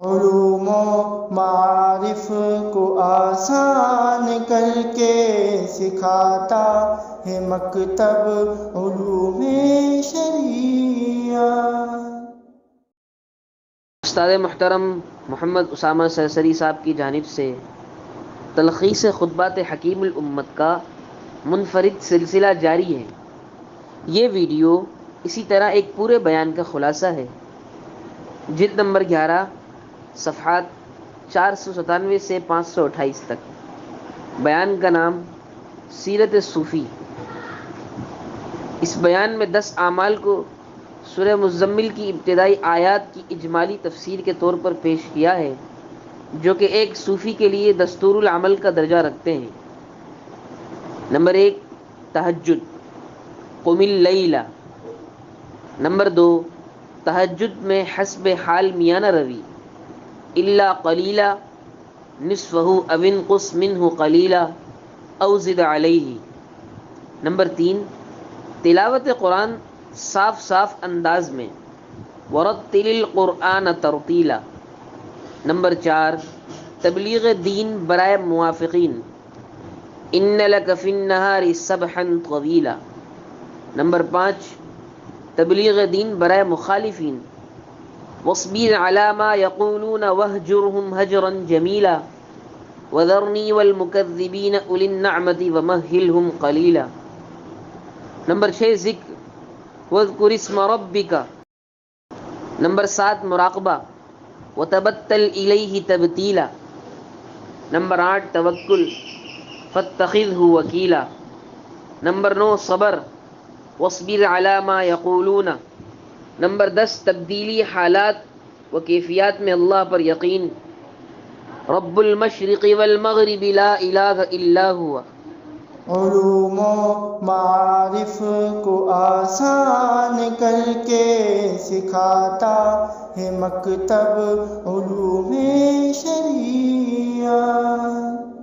علوم و معارف کو آسان کر کے سکھاتا ہے مکتب علوم شریعہ۔ استاد محترم محمد اسامہ سرسری صاحب کی جانب سے تلخیص خطبات حکیم الامت کا منفرد سلسلہ جاری ہے۔ یہ ویڈیو اسی طرح ایک پورے بیان کا خلاصہ ہے۔ جلد نمبر 11 صفحات 497 سے 528 تک۔ بیان کا نام سیرت صوفی۔ اس بیان میں 10 اعمال کو سورہ مزمل کی ابتدائی آیات کی اجمالی تفسیر کے طور پر پیش کیا ہے، جو کہ ایک صوفی کے لیے دستور العمل کا درجہ رکھتے ہیں۔ نمبر 1 تہجد، قم اللیل۔ نمبر 2 تہجد میں حسب حال میانہ روی، الا قلیلا نصفہ او انقص منہ قلیلا او زد علیہ۔ نمبر 3 تلاوت قرآن صاف انداز میں، ورتل القرآن ترتیلا۔ نمبر 4 تبلیغ دین برائے موافقین، ان لک فی النہار سبحا طویلا۔ نمبر 5 تبلیغ دین برائے مخالفین، واصبر علی ما یقولون واہجرہم ہجرا جمیلا وذرنی والمکذبین اولی النعمۃ ومہلہم قلیلا۔ نمبر 6 ذکر، واذکر اسم ربک۔ نمبر 7 مراقبہ، وتبتل الیہ تبتیلا۔ نمبر 8 توکل، فاتخذہ وکیلا۔ نمبر 9 صبر، واصبر علی ما یقولون۔ نمبر 10 تبدیلی حالات و کیفیات میں اللہ پر یقین، رب المشرق والمغرب لا الہ الا ہوا۔ علوم و معارف کو آسان کر کے سکھاتا ہے مکتب علوم شریعہ۔